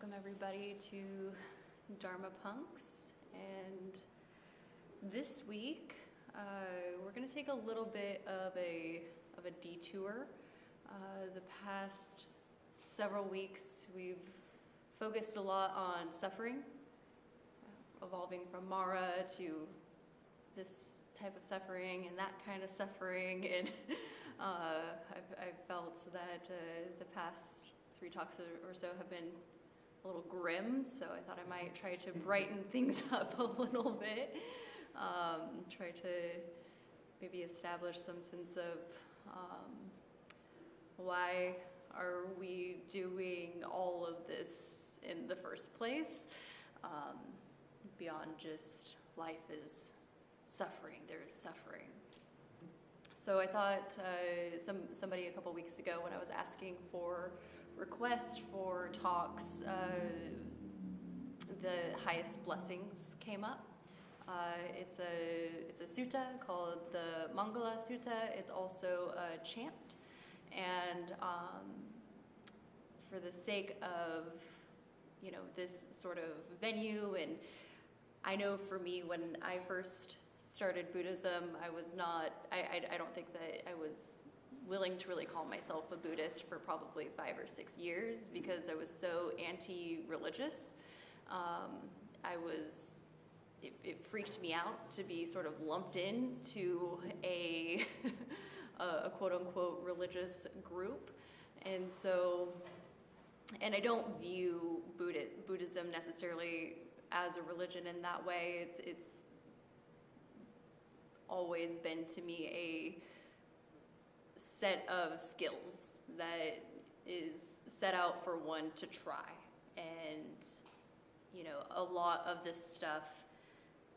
Welcome everybody to Dharma Punx, and this week we're going to take a little bit of a detour. The past several weeks we've focused a lot on suffering, evolving from Mara to this type of suffering and that kind of suffering, and I've felt that the past 3 talks or so have been a little grim, so I thought I might try to brighten things up a little bit, try to maybe establish some sense of why are we doing all of this in the first place, beyond just life is suffering, there is suffering. So I thought somebody a couple weeks ago, when I was asking for requests for talks, the highest blessings came up. It's a sutta called the Mangala Sutta. It's also a chant, and for the sake of this sort of venue, and I know for me when I first started Buddhism, I don't think that I was willing to really call myself a Buddhist for probably 5 or 6 years, because I was so anti-religious. It freaked me out to be sort of lumped into a quote-unquote religious group. And I don't view Buddhism necessarily as a religion in that way. It's always been to me a set of skills that is set out for one to try. And a lot of this stuff,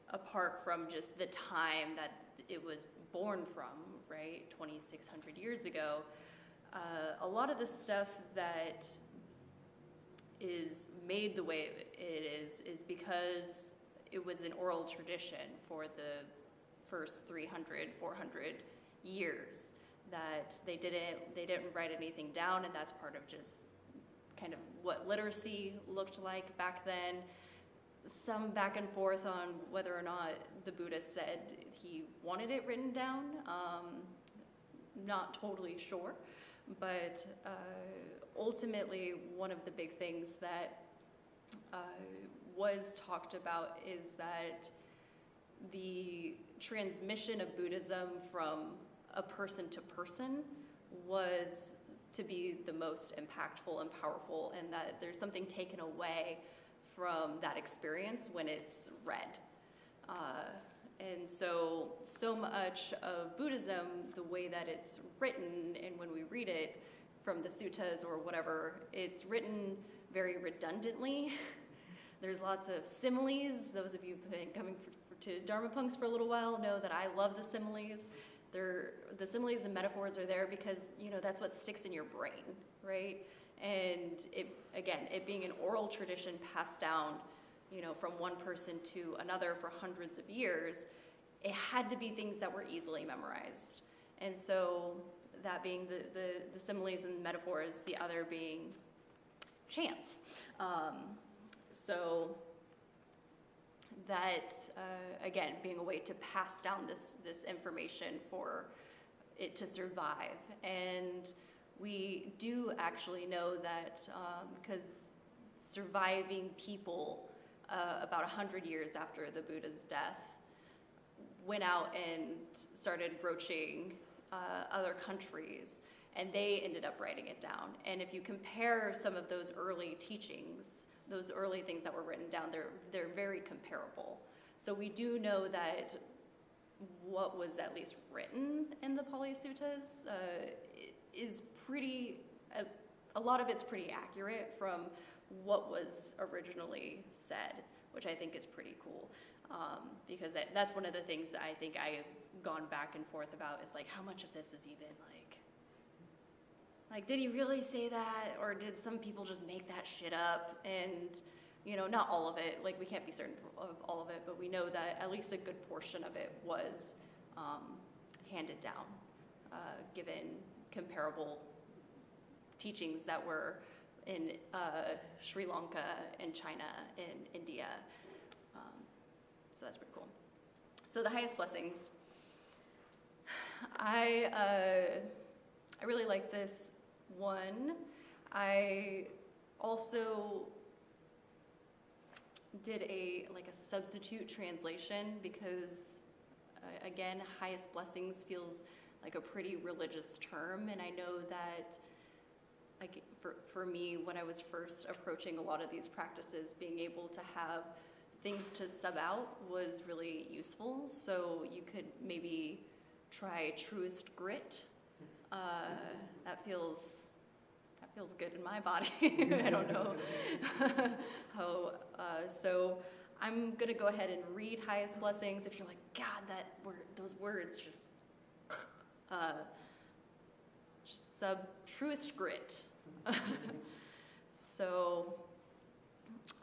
apart from just the time that it was born from, right, 2,600 years ago, a lot of the stuff that is made the way it is because it was an oral tradition for the first 300, 400 years, that they didn't write anything down, and that's part of just kind of what literacy looked like back then. Some back and forth on whether or not the Buddha said he wanted it written down. Not totally sure, but ultimately one of the big things that was talked about is that the transmission of Buddhism from a person to person was to be the most impactful and powerful, and that there's something taken away from that experience when it's read. And so much of Buddhism, the way that it's written, and when we read it from the suttas or whatever, it's written very redundantly. There's lots of similes. Those of you who've been coming to Dharma Punx for a little while know that I love the similes. The similes and metaphors are there because that's what sticks in your brain, right? And it being an oral tradition passed down, from one person to another for hundreds of years, it had to be things that were easily memorized. And so that being the similes and metaphors, the other being chants. So that, again, being a way to pass down this information for it to survive. And we do actually know that because surviving people about 100 years after the Buddha's death went out and started broaching other countries, and they ended up writing it down. And if you compare some of those early teachings, those early things that were written down, they're very comparable. So we do know that what was at least written in the Pali Suttas is pretty, a lot of it's pretty accurate from what was originally said, which I think is pretty cool. Because that's one of the things that I think I have gone back and forth about, is like, how much of this is even like, did he really say that? Or did some people just make that shit up? And, not all of it, like, we can't be certain of all of it, but we know that at least a good portion of it was handed down, given comparable teachings that were in Sri Lanka, in China, in India. So that's pretty cool. So the highest blessings. I really like this one. I also did a substitute translation because again, highest blessings feels like a pretty religious term, and I know that like for me, when I was first approaching a lot of these practices, being able to have things to sub out was really useful. So you could maybe try Truest grit. That feels good in my body. I don't know how. So I'm gonna go ahead and read highest blessings. If you're like, God, those words just sub Truest grit. So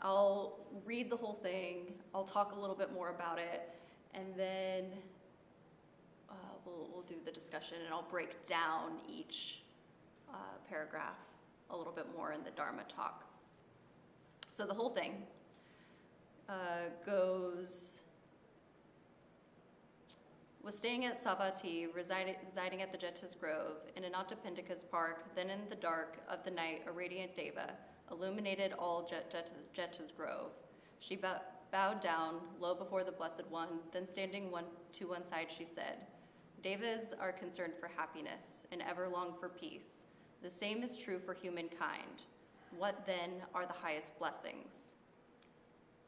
I'll read the whole thing. I'll talk a little bit more about it, and then we'll do the discussion, and I'll break down each paragraph a little bit more in the Dharma talk. So the whole thing goes, was staying at Savatthi, residing at the Jeta's Grove, in Anathapindika's park, then in the dark of the night, a radiant deva illuminated all Jeta's Grove. She bowed down low before the Blessed One, then standing to one side, she said, Devas are concerned for happiness and ever long for peace. The same is true for humankind. What then are the highest blessings?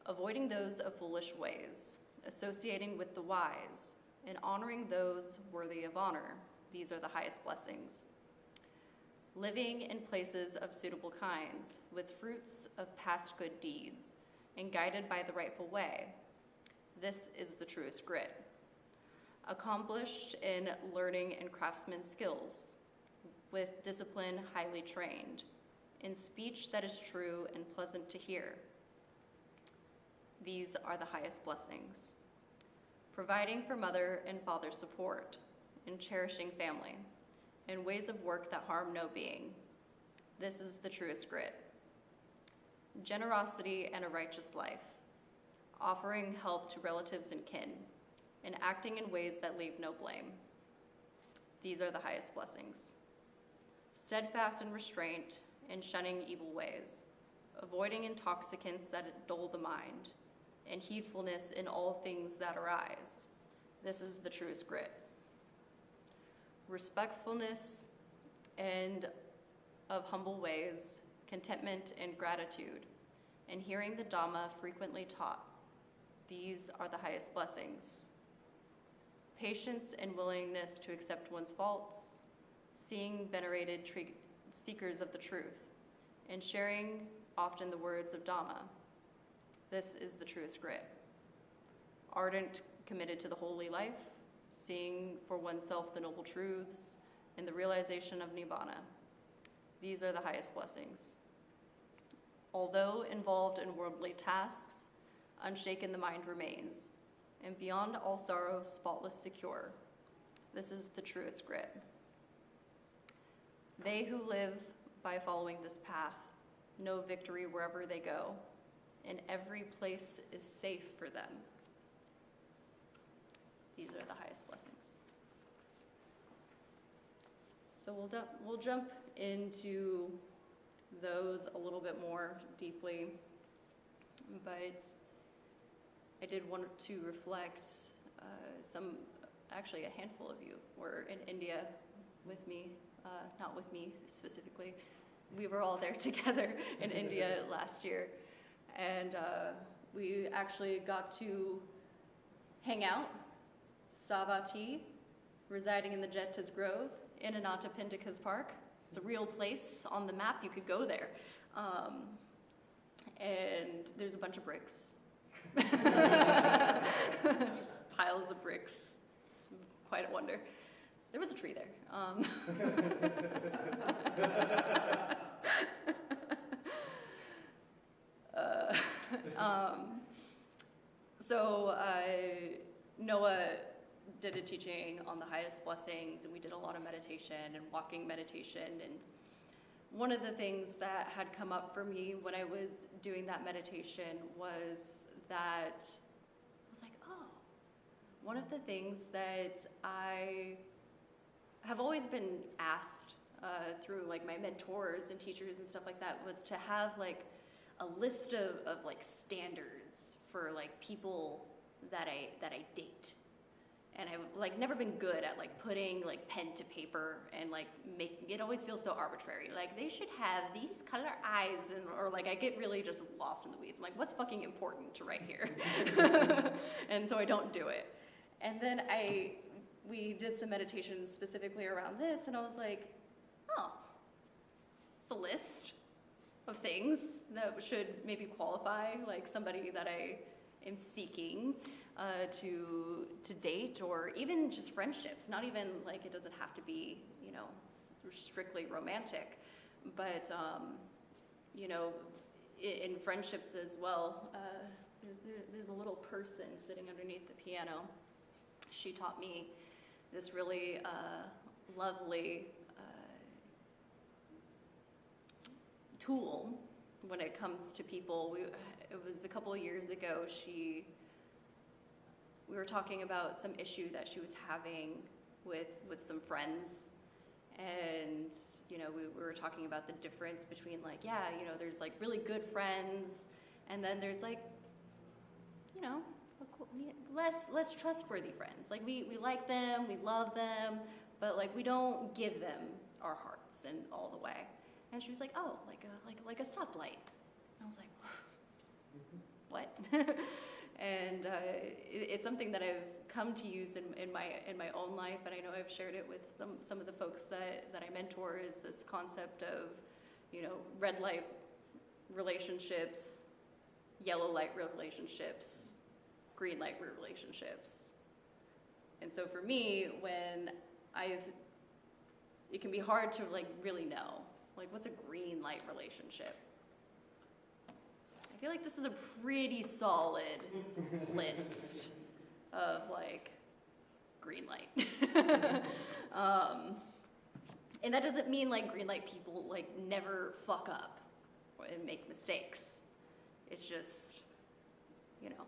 Avoiding those of foolish ways, associating with the wise, and honoring those worthy of honor. These are the highest blessings. Living in places of suitable kinds, with fruits of past good deeds, and guided by the rightful way. This is the truest grit. Accomplished in learning and craftsman's skills, with discipline highly trained, in speech that is true and pleasant to hear. These are the highest blessings. Providing for mother and father support, and cherishing family, and ways of work that harm no being. This is the truest grit. Generosity and a righteous life, offering help to relatives and kin, and acting in ways that leave no blame. These are the highest blessings. Steadfast in restraint and shunning evil ways, avoiding intoxicants that dull the mind, and heedfulness in all things that arise. This is the truest grit. Respectfulness and of humble ways, contentment and gratitude, and hearing the Dhamma frequently taught. These are the highest blessings. Patience and willingness to accept one's faults, seeing venerated seekers of the truth, and sharing often the words of Dhamma. This is the truest grit. Ardent, committed to the holy life, seeing for oneself the noble truths, and the realization of Nibbana. These are the highest blessings. Although involved in worldly tasks, unshaken the mind remains, and beyond all sorrow, spotless secure. This is the truest grit. They who live by following this path know victory wherever they go, and every place is safe for them. These are the highest blessings. So we'll jump into those a little bit more deeply, but I did want to reflect actually a handful of you were in India with me, not with me specifically. We were all there together in India last year, and we actually got to hang out, Savatthi, residing in the Jeta's Grove, in Anathapindika's park. It's a real place on the map. You could go there. And there's a bunch of bricks. Just piles of bricks. It's quite a wonder. There was a tree there. So Noah did a teaching on the highest blessings, and we did a lot of meditation and walking meditation, and one of the things that had come up for me when I was doing that meditation was that I was like, oh, one of the things that I have always been asked through like my mentors and teachers and stuff like that was to have like a list of like standards for like people that I date. And I've like never been good at like putting like pen to paper and like making it always feels so arbitrary. Like they should have these color eyes and or like I get really just lost in the weeds. I'm like, what's fucking important to write here? And so I don't do it. And then we did some meditations specifically around this, and I was like, oh, it's a list of things that should maybe qualify like somebody that I am seeking to date, or even just friendships. Not even like it doesn't have to be, you know, strictly romantic, but you know, in friendships as well. There's a little person sitting underneath the piano. She taught me this really lovely tool when it comes to people. It was a couple of years ago. We were talking about some issue that she was having with some friends, and you know, we were talking about the difference between like, yeah, you know, there's like really good friends, and then there's like, you know, less trustworthy friends. Like we like them, we love them, but like we don't give them our hearts and all the way. And she was like, oh, like a stoplight. And I was like, what? And it's something that I've come to use in my own life, and I know I've shared it with some of the folks that I mentor, is this concept of, you know, red light relationships, yellow light relationships, green light relationships. And so for me, when it can be hard to like really know, like what's a green light relationship? I feel like this is a pretty solid list of like green light. And that doesn't mean like green light people like never fuck up and make mistakes. It's just, you know,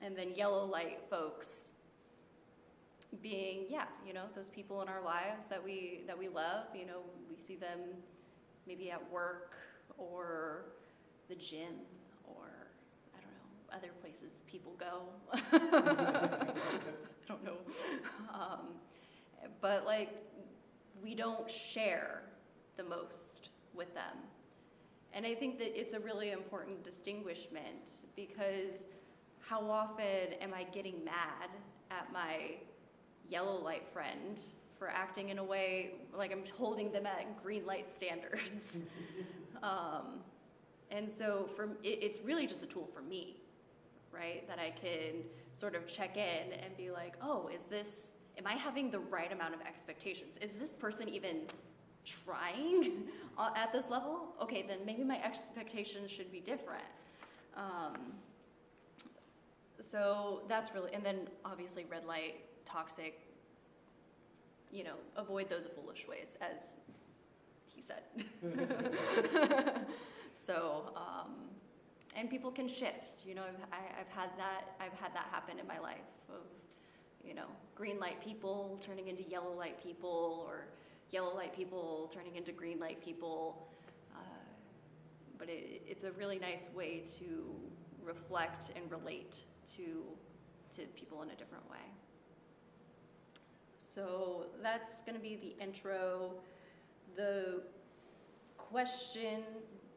and then yellow light folks being, yeah, you know, those people in our lives that we love. You know, we see them maybe at work or the gym or, I don't know, other places people go. I don't know. But like, we don't share the most with them. And I think that it's a really important distinguishment, because how often am I getting mad at my yellow light friend for acting in a way like I'm holding them at green light standards? And so it's really just a tool for me, right? That I can sort of check in and be like, oh, am I having the right amount of expectations? Is this person even trying at this level? Okay, then maybe my expectations should be different. So that's really, and then obviously red light, toxic, you know, avoid those foolish ways, as he said. So, and people can shift. You know, I've had that happen in my life, of, you know, green light people turning into yellow light people, or yellow light people turning into green light people. But it's a really nice way to reflect and relate to people in a different way. So that's going to be the intro. The question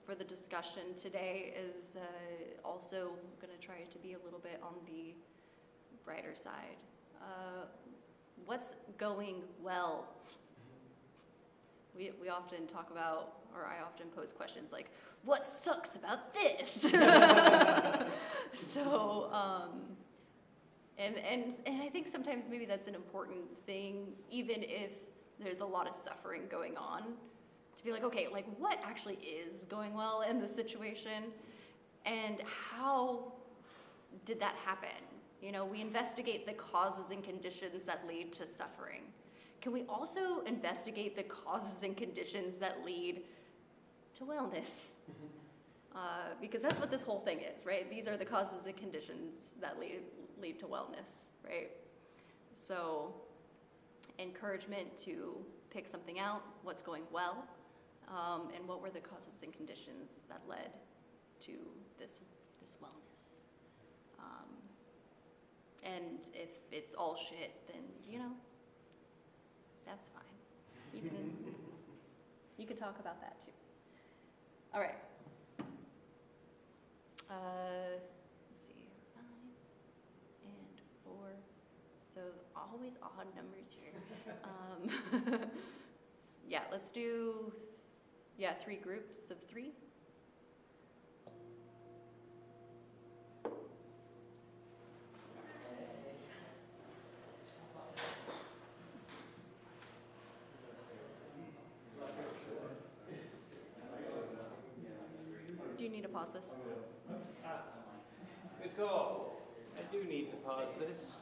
for the discussion today is also going to try to be a little bit on the brighter side. What's going well? We often talk about, or I often pose questions like, what sucks about this? So, and I think sometimes maybe that's an important thing, even if there's a lot of suffering going on, to be like, okay, like what actually is going well in this situation, and how did that happen? You know, we investigate the causes and conditions that lead to suffering. can we also investigate the causes and conditions that lead to wellness? Because that's what this whole thing is, right? These are the causes and conditions that lead to wellness, right? So encouragement to pick something out, what's going well, and what were the causes and conditions that led to this wellness. And if it's all shit, then, you know, that's fine. You can talk about that too. All right. Let's see, 9 and 4. So always odd numbers here. Yeah, let's do 3 groups of 3. Do you need to pause this? Good call. I do need to pause this.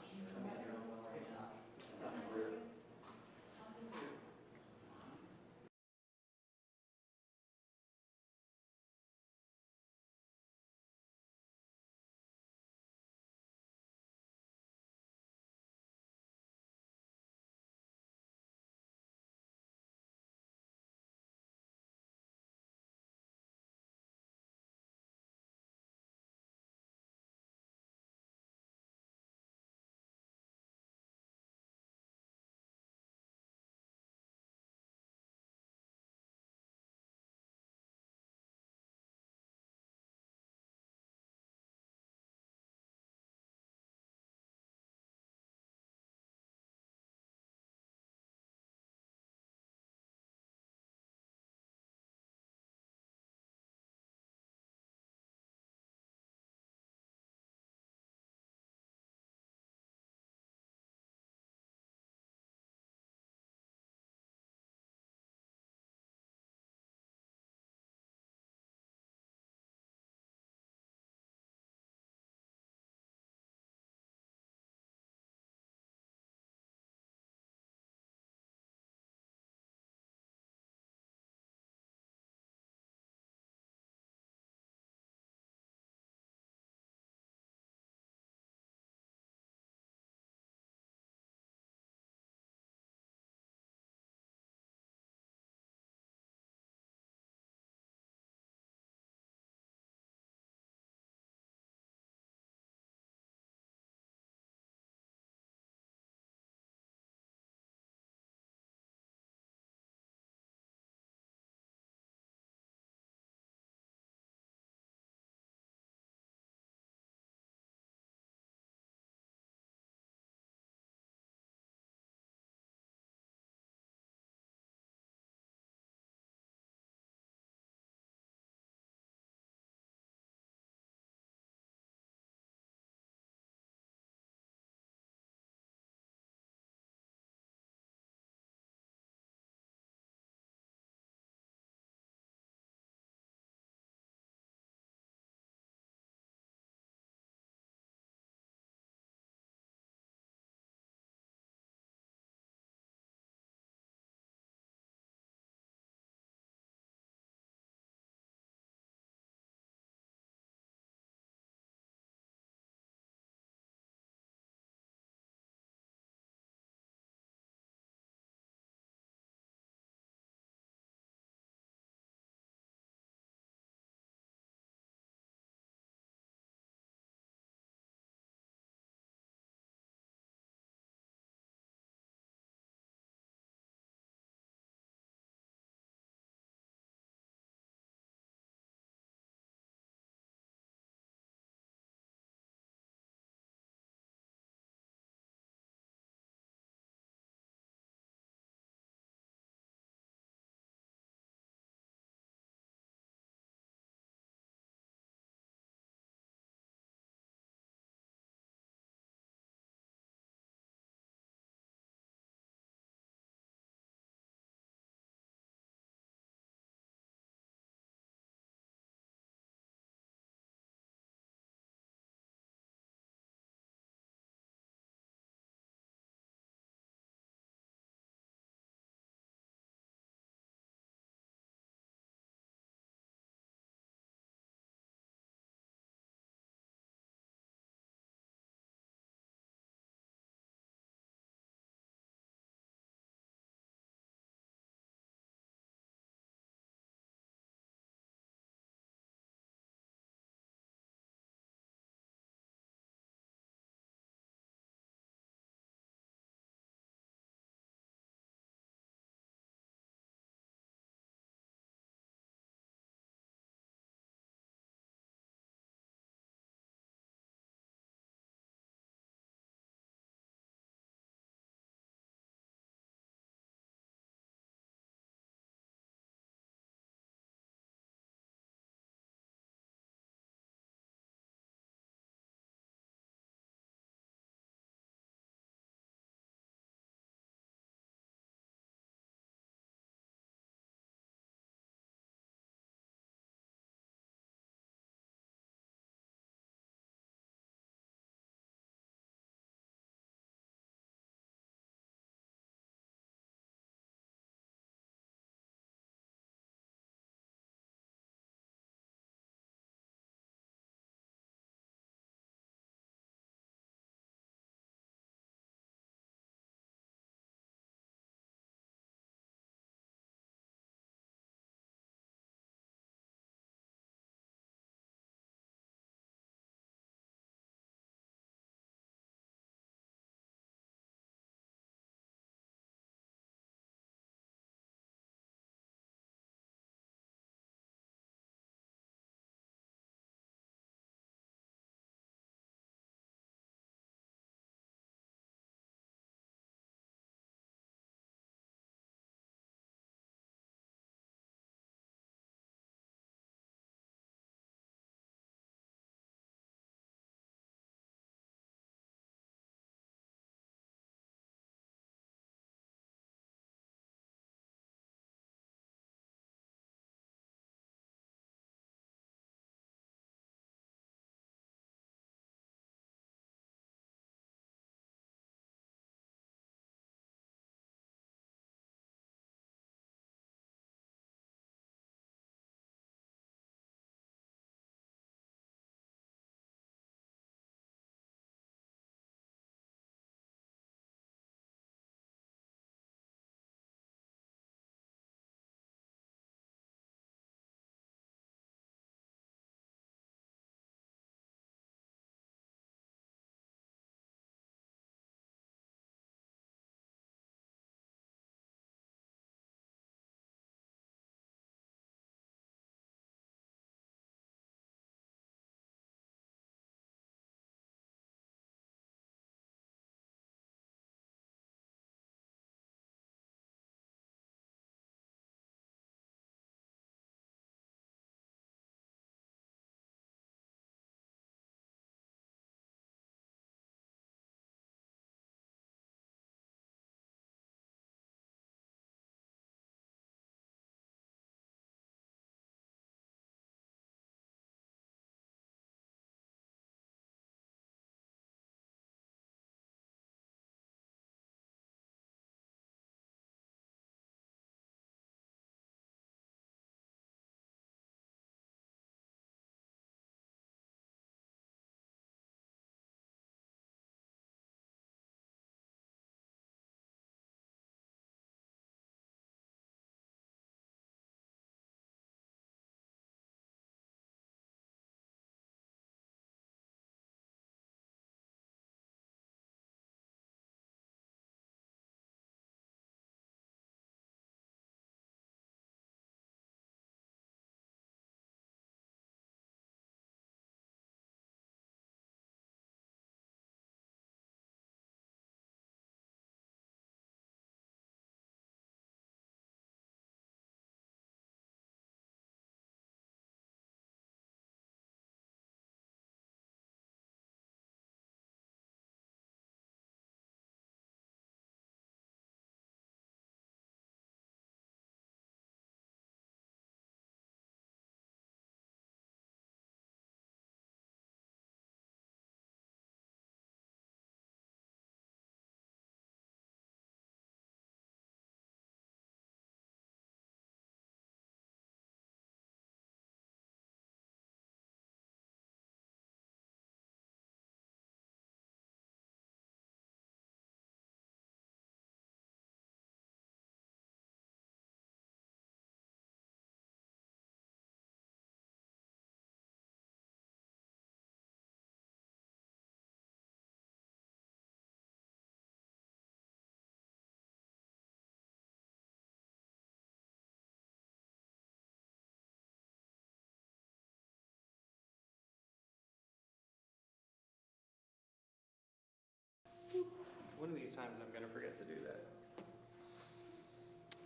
One of these times I'm going to forget to do that.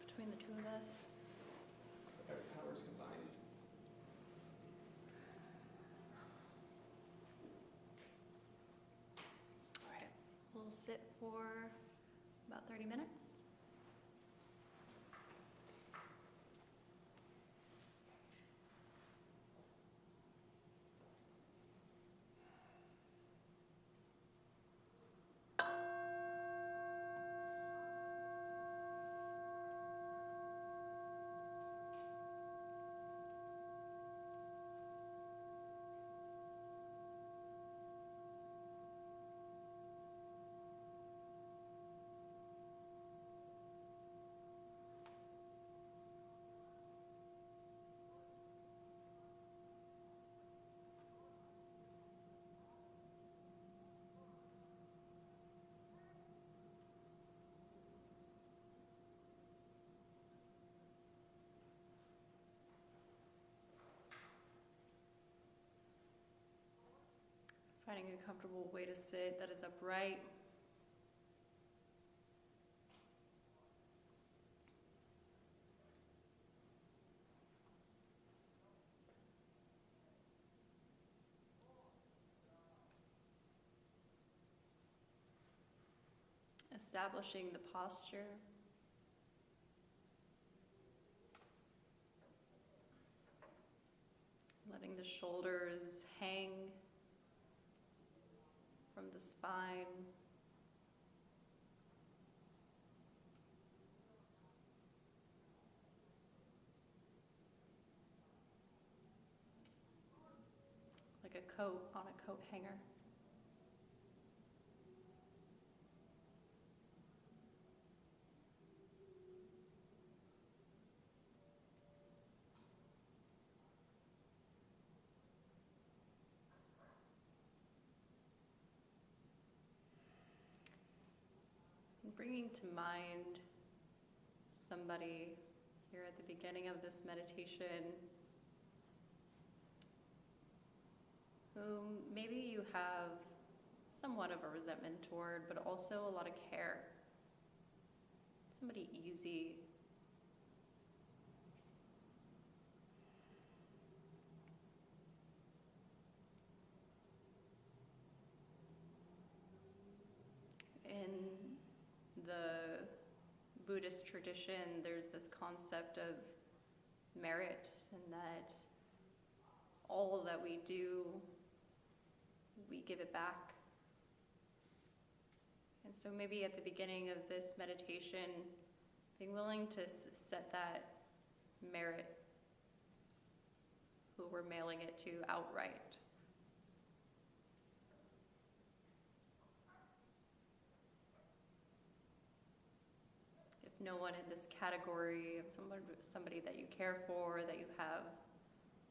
Between the two of us. Our powers combined. All right, we'll sit for about 30 minutes. Finding a comfortable way to sit that is upright. Establishing the posture. Letting the shoulders hang from the spine. Like a coat on a coat hanger. Bringing to mind somebody here at the beginning of this meditation whom maybe you have somewhat of a resentment toward, but also a lot of care. Somebody easy. In the Buddhist tradition, there's this concept of merit, and that all that we do, we give it back. And so maybe at the beginning of this meditation, being willing to set that merit, who we're mailing it to, outright. No one in this category of somebody that you care for, that you have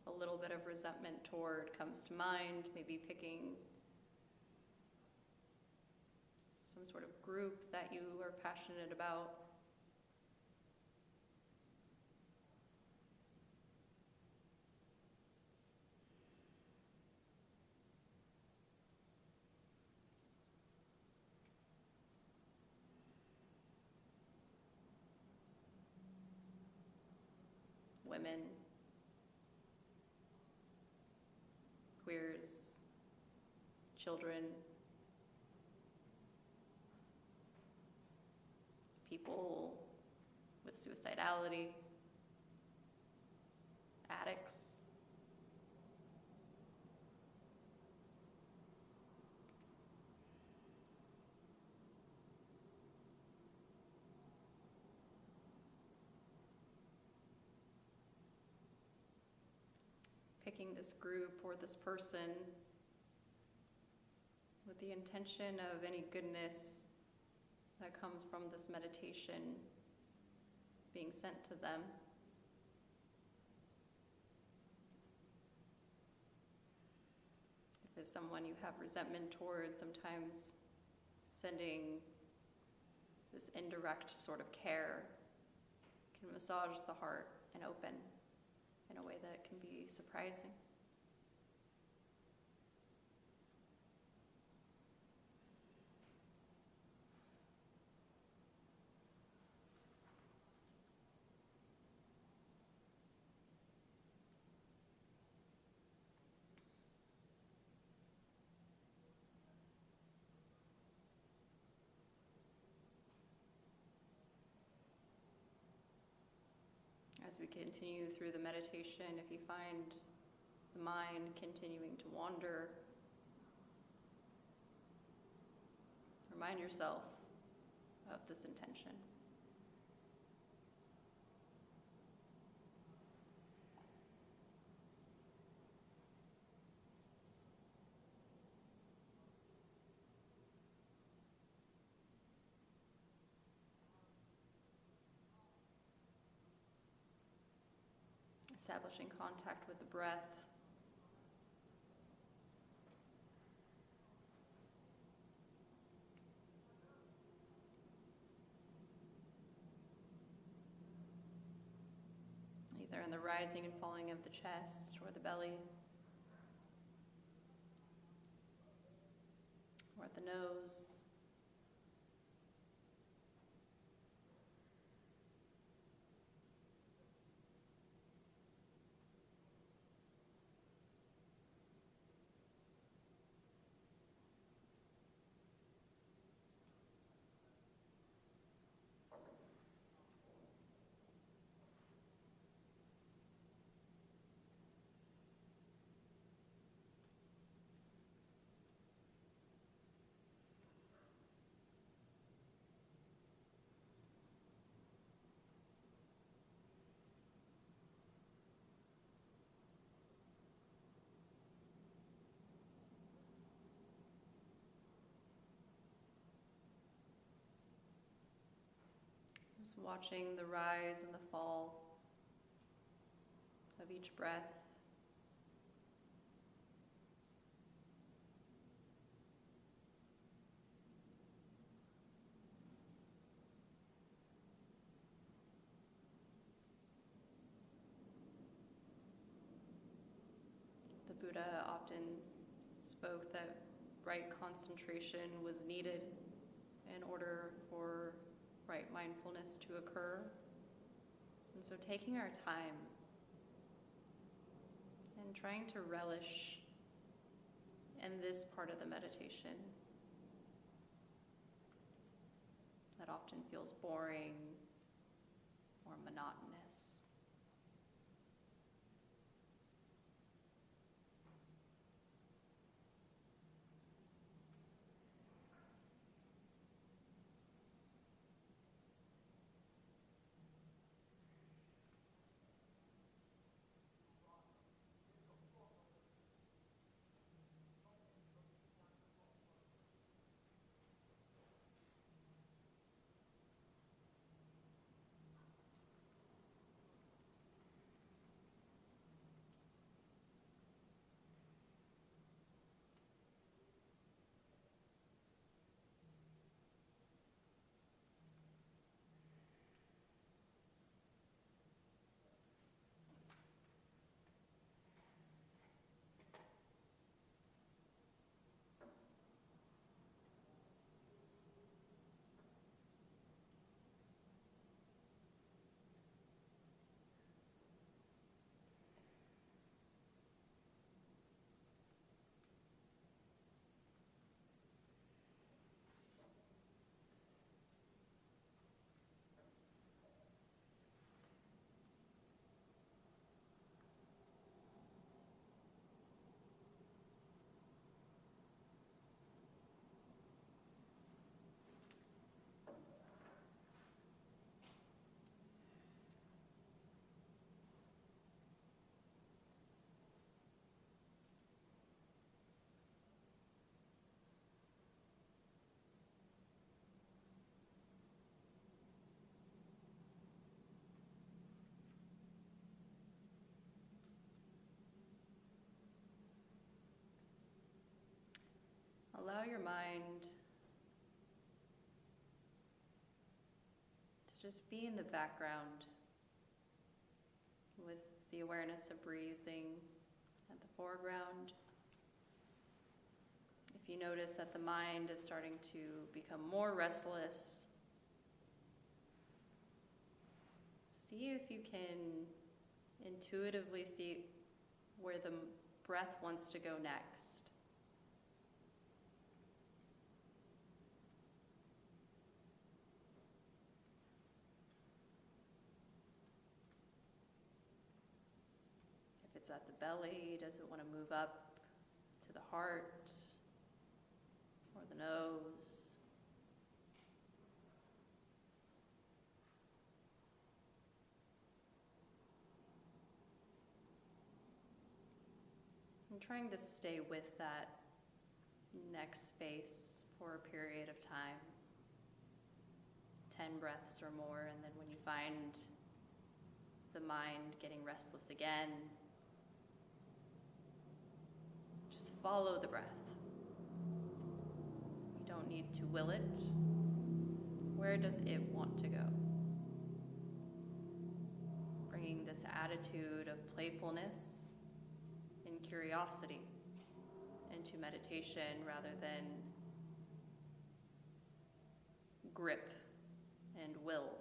a little bit of resentment toward comes to mind, maybe picking some sort of group that you are passionate about. Women, queers, children, people with suicidality, addicts. Picking this group or this person with the intention of any goodness that comes from this meditation being sent to them. If it's someone you have resentment towards, sometimes sending this indirect sort of care can massage the heart and open in a way that can be surprising. as we continue through the meditation, if you find the mind continuing to wander, remind yourself of this intention. Establishing contact with the breath. Either in the rising and falling of the chest or the belly, or at the nose. Just watching the rise and the fall of each breath. The Buddha often spoke that right concentration was needed in order for right mindfulness to occur. And so taking our time and trying to relish in this part of the meditation that often feels boring or monotonous. Allow your mind to just be in the background with the awareness of breathing at the foreground. If you notice that the mind is starting to become more restless, see if you can intuitively see where the breath wants to go next. at the belly? Does it want to move up to the heart or the nose? I'm trying to stay with that neck space for a period of time, 10 breaths or more, and then when you find the mind getting restless again, just follow the breath. You don't need to will it. Where does it want to go? Bringing this attitude of playfulness and curiosity into meditation rather than grip and will.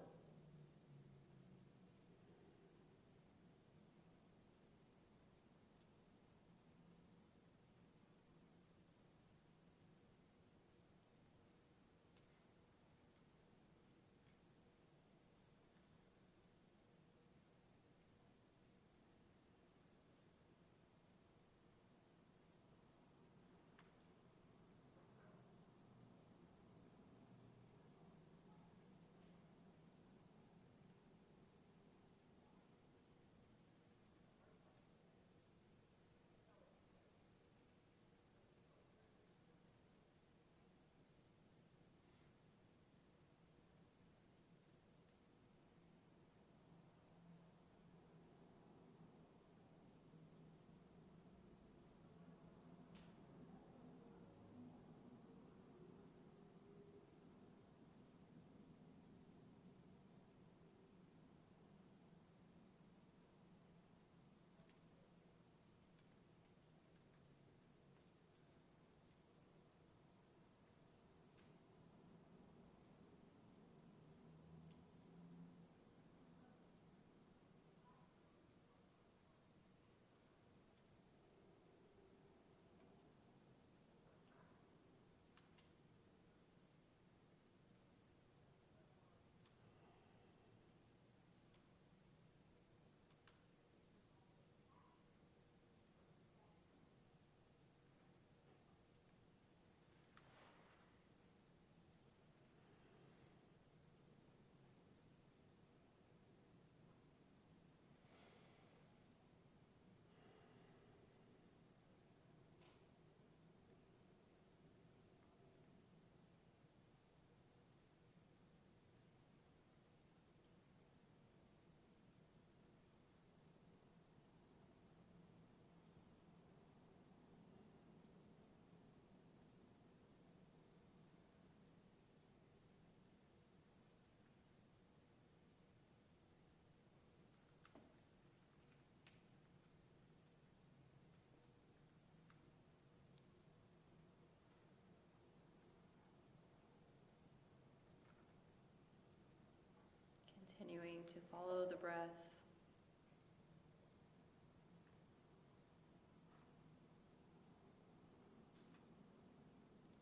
Continuing to follow the breath.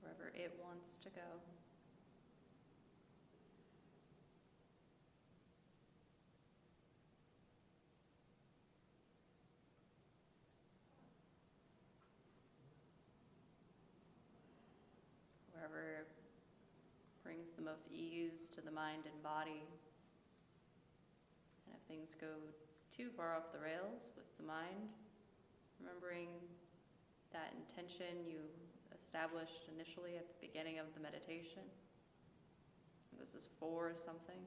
Wherever it wants to go. Wherever brings the most ease to the mind and body. And if things go too far off the rails with the mind, remembering that intention you established initially at the beginning of the meditation. This is for something.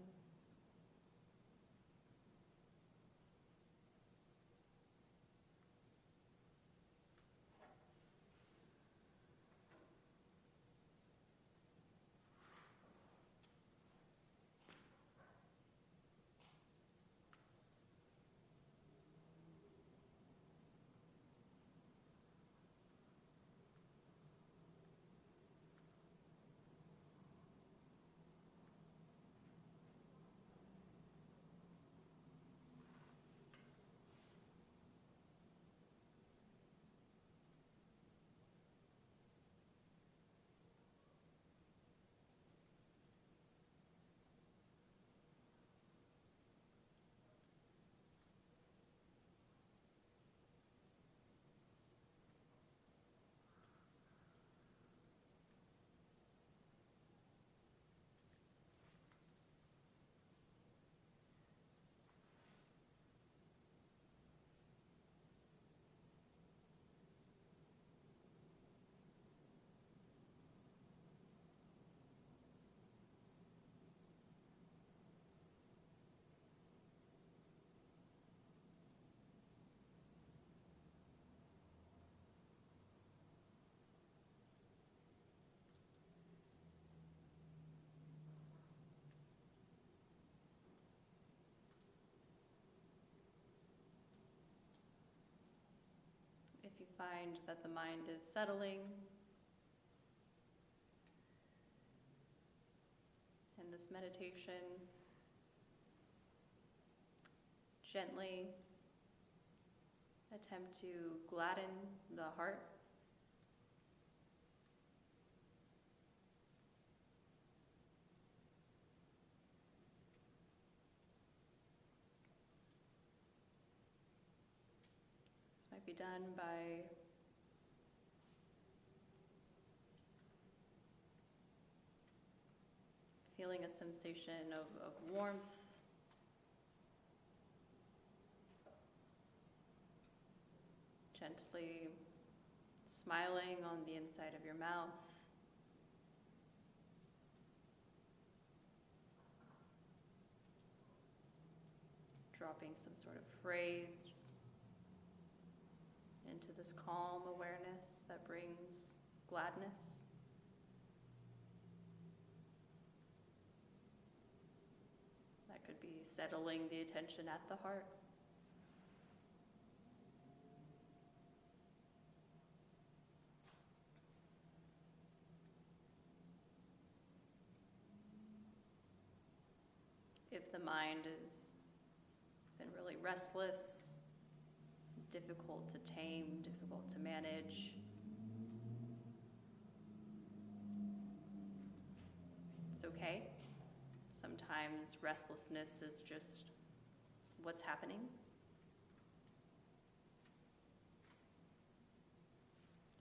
find that the mind is settling. In this meditation, gently attempt to gladden the heart. This might be done by feeling a sensation of warmth, gently smiling on the inside of your mouth, dropping some sort of phrase into this calm awareness that brings gladness. That could be settling the attention at the heart. If the mind has been really restless, difficult to tame, difficult to manage, it's okay. Sometimes restlessness is just what's happening.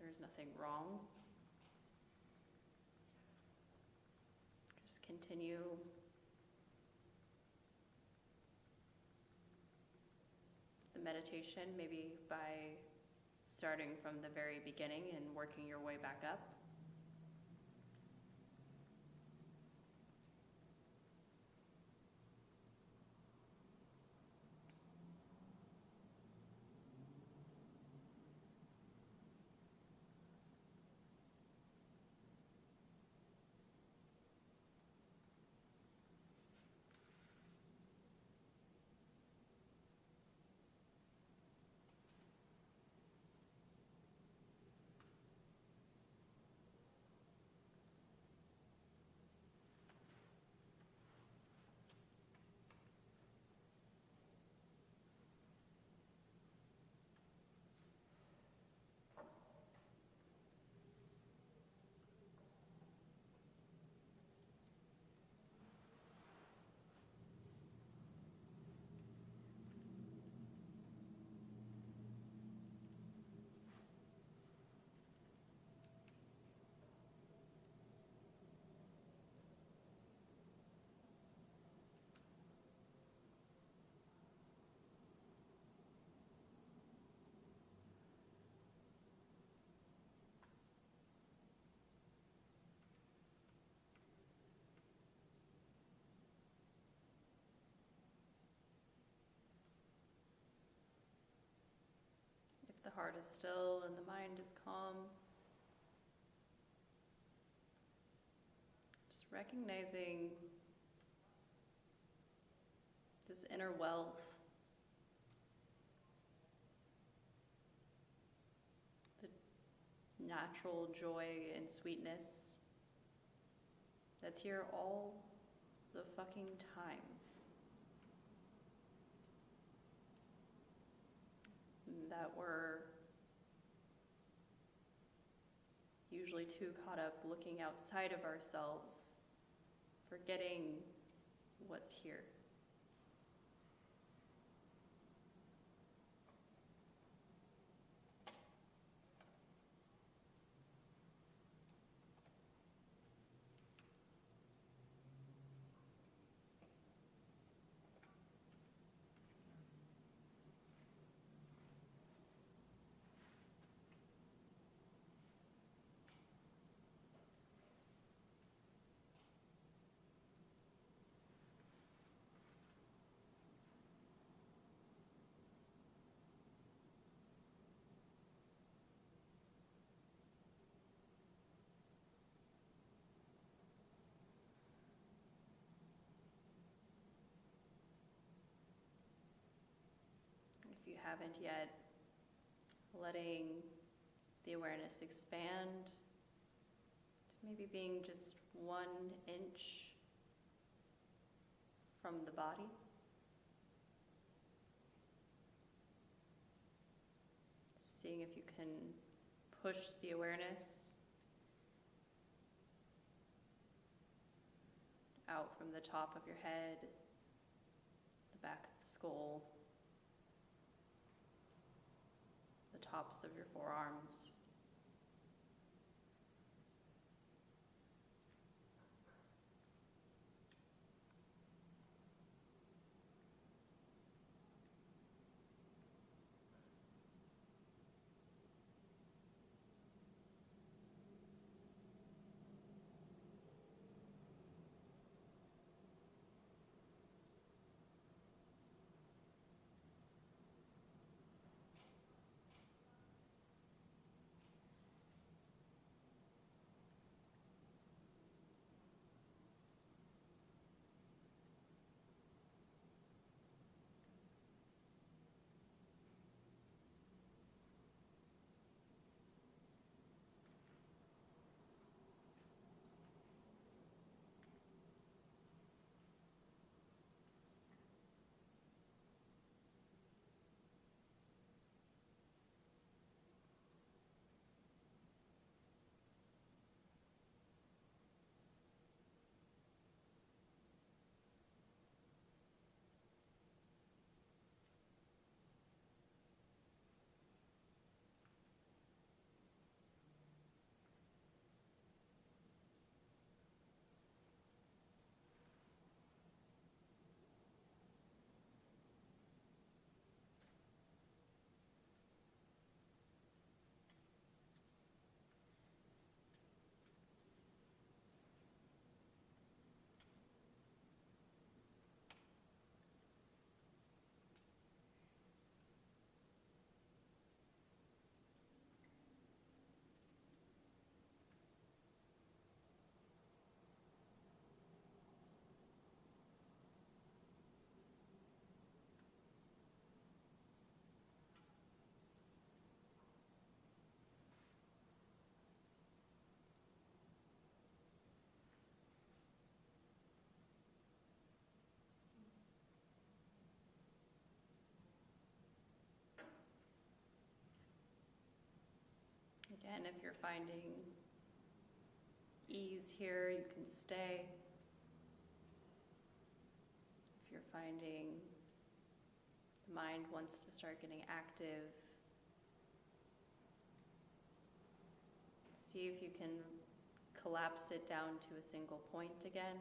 There's nothing wrong. Just continue the meditation, maybe by starting from the very beginning and working your way back up. The heart is still and the mind is calm. Just recognizing this inner wealth, the natural joy and sweetness that's here all the fucking time. That we're usually too caught up looking outside of ourselves, forgetting what's here. If you haven't yet, letting the awareness expand to maybe being just 1 inch from the body. Seeing if you can push the awareness out from the top of your head, the back of the skull, the tops of your forearms. Again, if you're finding ease here, you can stay. If you're finding the mind wants to start getting active, see if you can collapse it down to a single point again.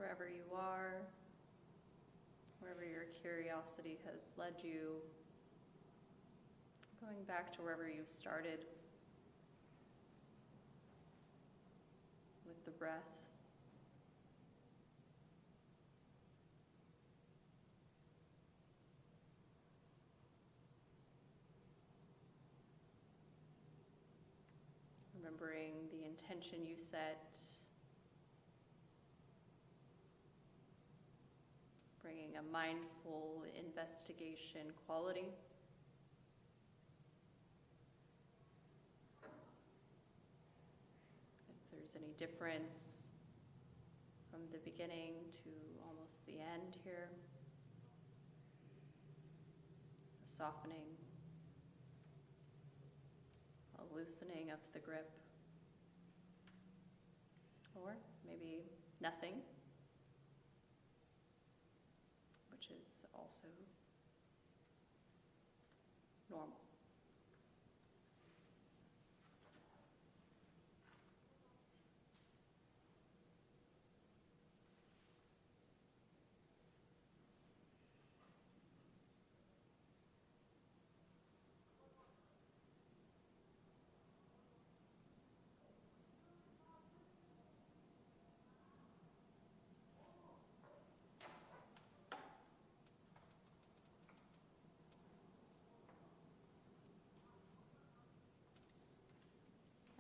wherever you are, wherever your curiosity has led you, going back to wherever you started with the breath. Remembering the intention you set, bringing a mindful investigation quality. If there's any difference from the beginning to almost the end here, a softening, a loosening of the grip, or maybe nothing, which is also normal.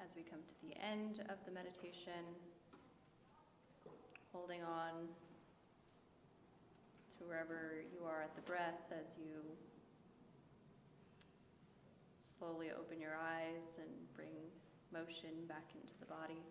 As we come to the end of the meditation, holding on to wherever you are at the breath as you slowly open your eyes and bring motion back into the body.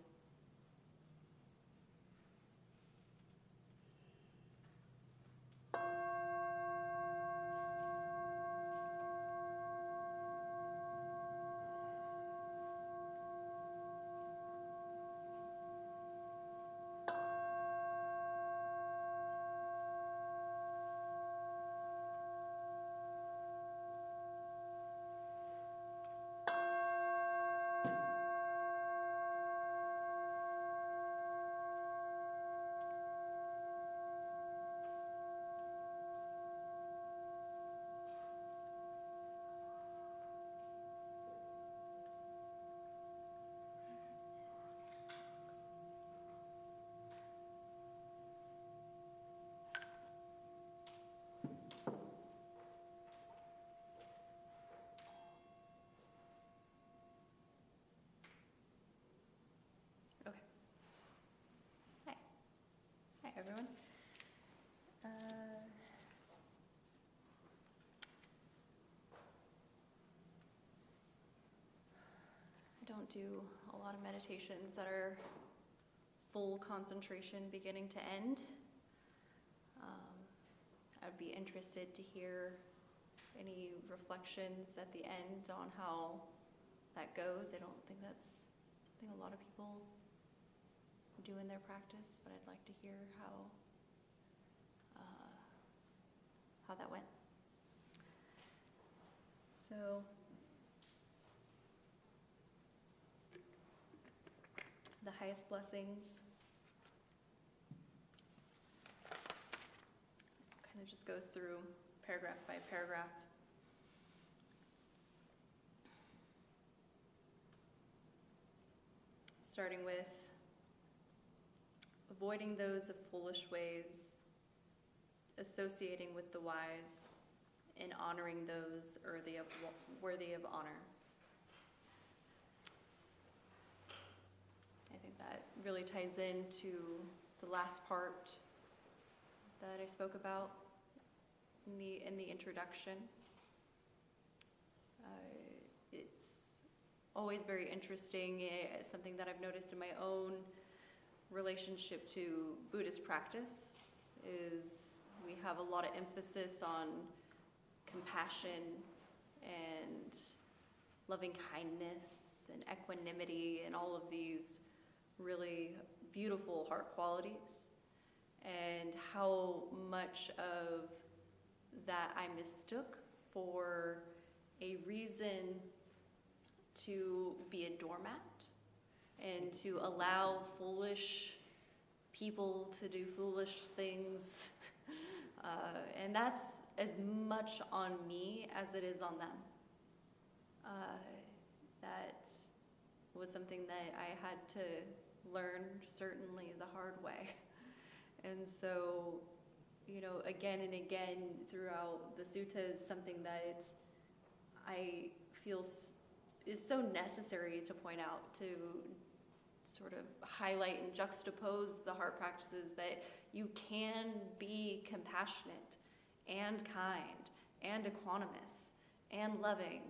Hi, everyone. I don't do a lot of meditations that are full concentration beginning to end. I'd be interested to hear any reflections at the end on how that goes. I don't think that's something a lot of people do in their practice, but I'd like to hear how that went. So, the highest blessings. Kind of just go through paragraph by paragraph. Starting with avoiding those of foolish ways, associating with the wise, and honoring those worthy of honor. I think that really ties into the last part that I spoke about in the introduction. It's always very interesting. It's something that I've noticed in my own relationship to Buddhist practice is we have a lot of emphasis on compassion and loving kindness and equanimity and all of these really beautiful heart qualities, and how much of that I mistook for a reason to be a doormat and to allow foolish people to do foolish things. And that's as much on me as it is on them. That was something that I had to learn, certainly the hard way. And so, again and again throughout the suttas, something that I feel is so necessary to point out, to sort of highlight and juxtapose the heart practices, that you can be compassionate and kind and equanimous and loving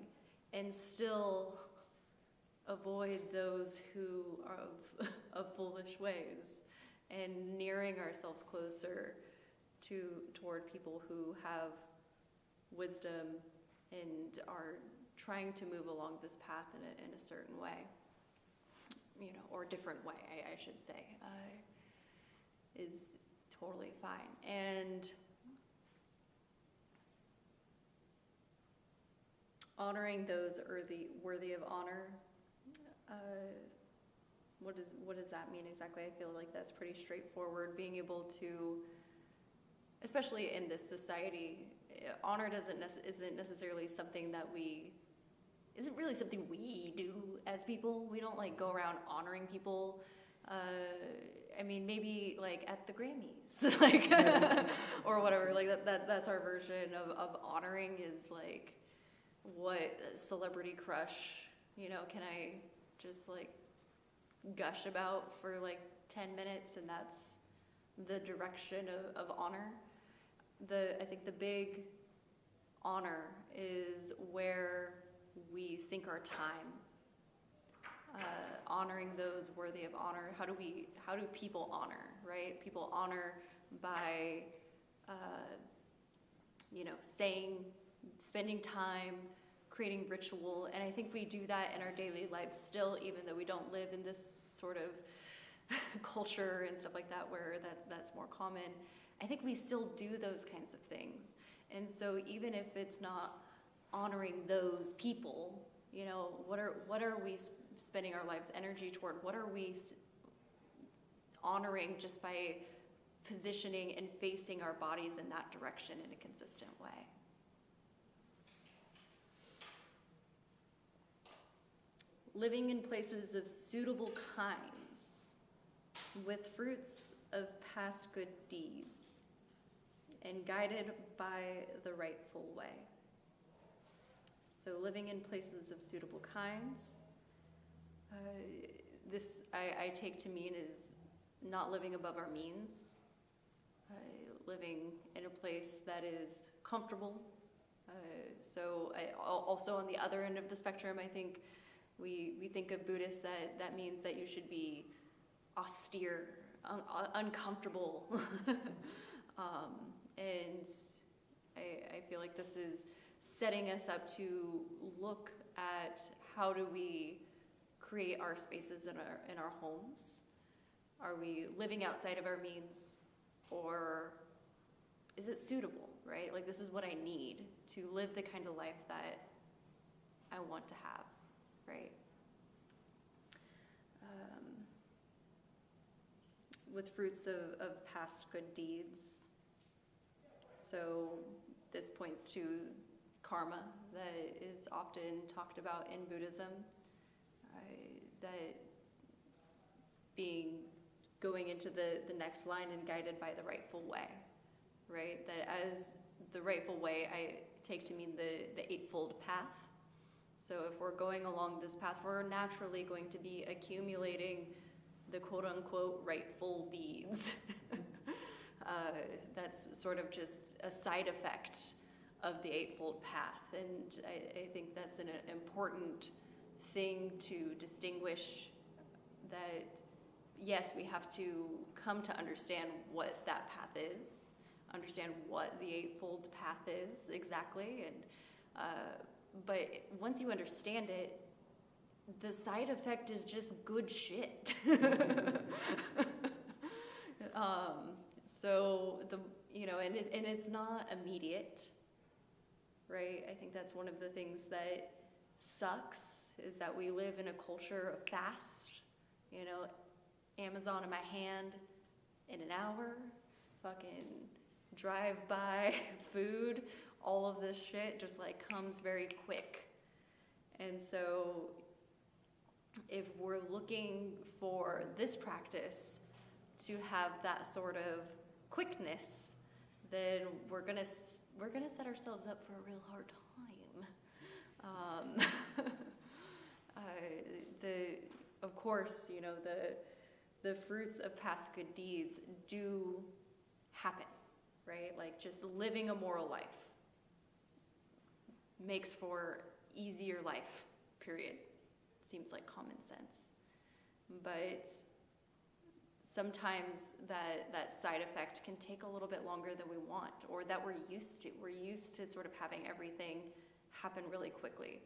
and still avoid those who are of foolish ways, and nearing ourselves closer toward people who have wisdom and are trying to move along this path in a certain way, or different way, I should say, is totally fine. And honoring those worthy of honor, what does that mean exactly? I feel like that's pretty straightforward. Being able to, especially in this society, honor isn't necessarily something that isn't really something we do as people. We don't go around honoring people. Maybe at the Grammys, or whatever. That's our version of honoring, is what celebrity crush, can I just gush about for 10 minutes, and that's the direction of honor. I think the big honor is where we sink our time, honoring those worthy of honor. How do people honor, right? People honor by, spending time, creating ritual, and I think we do that in our daily lives still, even though we don't live in this sort of culture and stuff like that where that's more common. I think we still do those kinds of things. And so even if it's not honoring those people, what are we spending our lives' energy toward? What are we honoring just by positioning and facing our bodies in that direction in a consistent way? Living in places of suitable kinds, with fruits of past good deeds, and guided by the rightful way. So living in places of suitable kinds, this I take to mean is not living above our means, living in a place that is comfortable. Also on the other end of the spectrum, I think we think of Buddhists that means that you should be austere, uncomfortable. And I feel like this is setting us up to look at how do we create our spaces in our homes. Are we living outside of our means, or is it suitable, right? This is what I need to live the kind of life that I want to have, right? With fruits of past good deeds. So this points to karma that is often talked about in Buddhism, that going into the next line and guided by the rightful way, right? That as the rightful way, I take to mean the Eightfold Path. So if we're going along this path, we're naturally going to be accumulating the quote-unquote rightful deeds. That's sort of just a side effect of the Eightfold Path. And I think that's an important thing to distinguish, that yes, we have to come to understand what that path is, understand what the Eightfold Path is exactly, and but once you understand it, the side effect is just good shit. So and it's not immediate, right? I think that's one of the things that sucks, is that we live in a culture of fast, Amazon in my hand, in an hour, fucking drive-by food, all of this shit just like comes very quick. And so if we're looking for this practice to have that sort of quickness, then we're gonna set ourselves up for a real hard time. Of course, you know, the fruits of past good deeds do happen, right? Like just living a moral life makes for easier life, period. Seems like common sense. But sometimes that side effect can take a little bit longer than we want, or that we're used to. We're used to sort of having everything happen really quickly.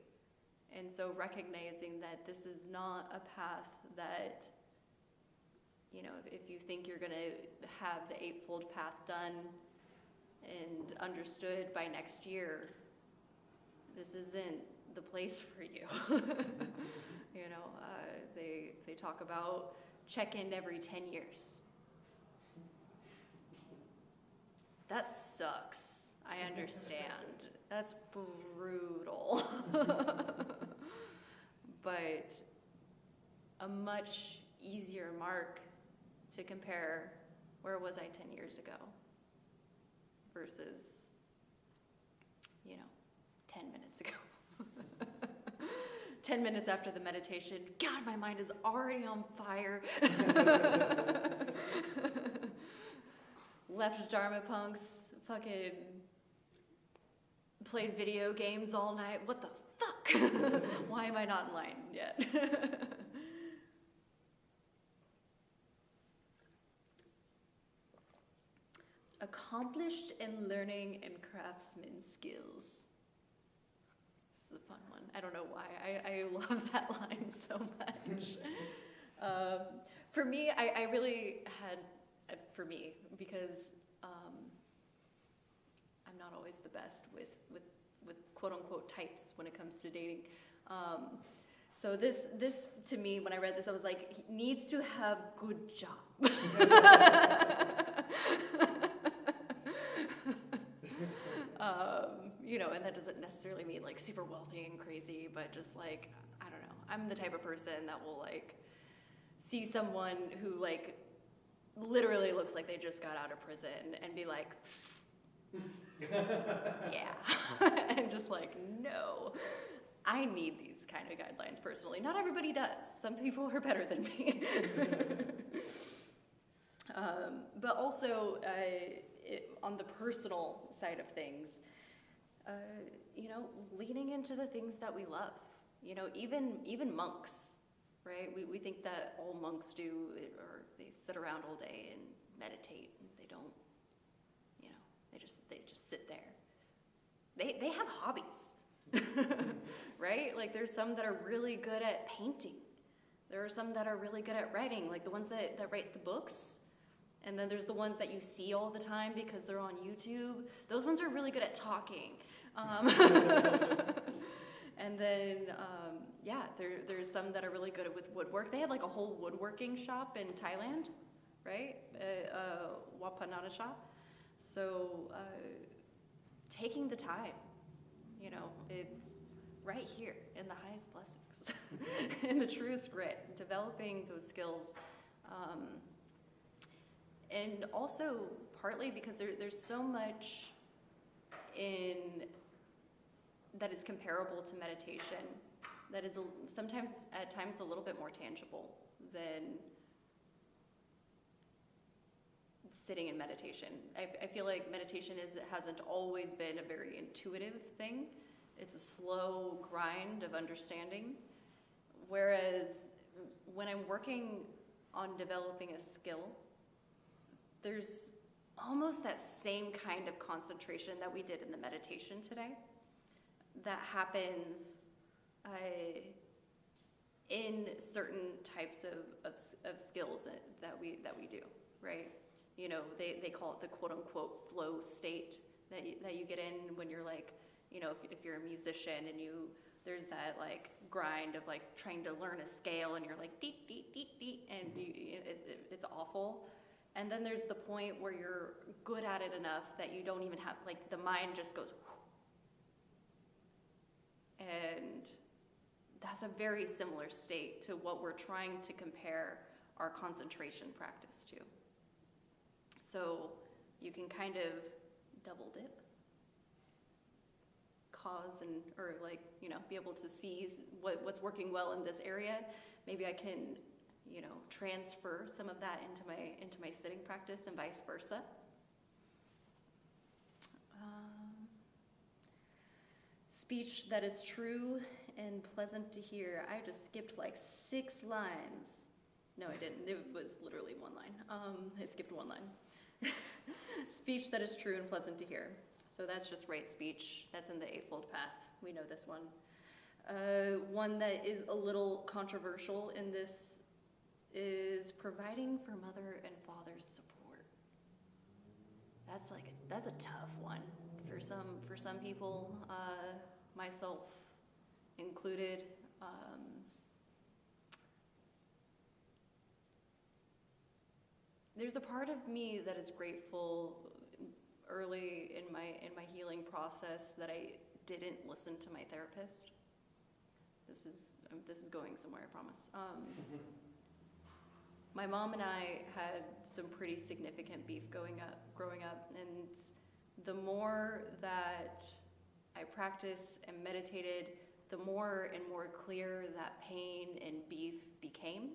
And so recognizing that this is not a path that, you know, if you think you're gonna have the Eightfold Path done and understood by next year, this isn't the place for you. You know, they talk about check-in every 10 years. That sucks. I understand. That's brutal. But a much easier mark to compare where was I 10 years ago versus, you know, 10 minutes ago. 10 minutes after the meditation, God, my mind is already on fire. Left Dharma Punx, fucking played video games all night. What the fuck? Why am I not in line yet? Accomplished in learning and craftsman skills. This is a fun one. I don't know why. I love that line so much. For me, I really had, for me, because I'm not always the best with quote unquote types when it comes to dating. So this to me, when I read this, I was like, he needs to have good job. You know, and that doesn't necessarily mean like super wealthy and crazy, but just like, I don't know. I'm the type of person that will like see someone who like literally looks like they just got out of prison and be like, yeah. And just like, no, I need these kind of guidelines personally. Not everybody does. Some people are better than me. But also, on the personal side of things, you know, leaning into the things that we love. You know, even monks, right? We think that all monks do, or they sit around all day and meditate, and they don't. You know, they just sit there. They have hobbies, right? Like there's some that are really good at painting. There are some that are really good at writing, like the ones that write the books. And then there's the ones that you see all the time because they're on YouTube. Those ones are really good at talking. And then, yeah, there's some that are really good with woodwork. They have like a whole woodworking shop in Thailand, right? Wapanada shop. So taking the time, you know, it's right here in the highest blessings, in the truest grit, developing those skills. And also partly because there's so much in that is comparable to meditation that is sometimes at times a little bit more tangible than sitting in meditation. I feel like meditation hasn't always been a very intuitive thing. It's a slow grind of understanding. Whereas when I'm working on developing a skill, there's almost that same kind of concentration that we did in the meditation today that happens in certain types of skills that we do, right? You know, they call it the quote unquote flow state that you get in when you're like, you know, if you're a musician and there's that like grind of like trying to learn a scale and you're like deet deet deet deet and it's awful. And then there's the point where you're good at it enough that you don't even have, like, the mind just goes, and that's a very similar state to what we're trying to compare our concentration practice to. So you can kind of double dip, cause and, or like, you know, be able to see what's working well in this area. Maybe I can, you know, transfer some of that into my sitting practice and vice versa. Speech that is true and pleasant to hear. I just skipped like 6 lines. No, I didn't. It was literally 1 line. I skipped 1 line. Speech that is true and pleasant to hear. So that's just right speech. That's in the Eightfold Path. We know this one. One that is a little controversial in this is providing for mother and father's support. That's a tough one for some people, myself included. There's a part of me that is grateful early in my healing process that I didn't listen to my therapist. This is going somewhere, I promise. My mom and I had some pretty significant beef growing up, and the more that I practiced and meditated, the more and more clear that pain and beef became.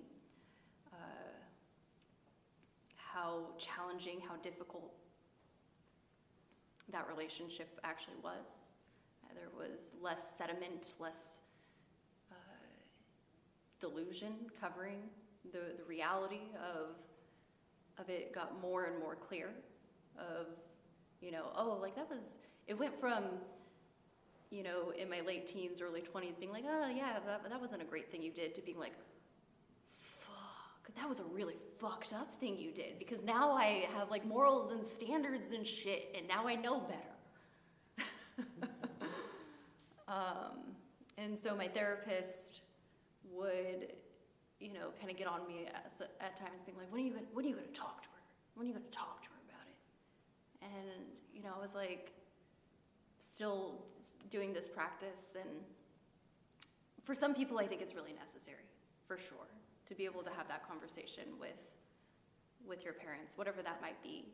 How challenging, how difficult that relationship actually was. There was less sediment, less delusion covering the reality of it. Got more and more clear of, you know, oh, like it went from, you know, in my late teens, early 20s being like, oh yeah, that wasn't a great thing you did, to being like, fuck, that was a really fucked up thing you did, because now I have like morals and standards and shit, and now I know better. And so my therapist would, you know, kind of get on me at times, being like, when are you going to talk to her? When are you going to talk to her about it? And, you know, I was like, still doing this practice, and for some people, I think it's really necessary, for sure, to be able to have that conversation with your parents, whatever that might be.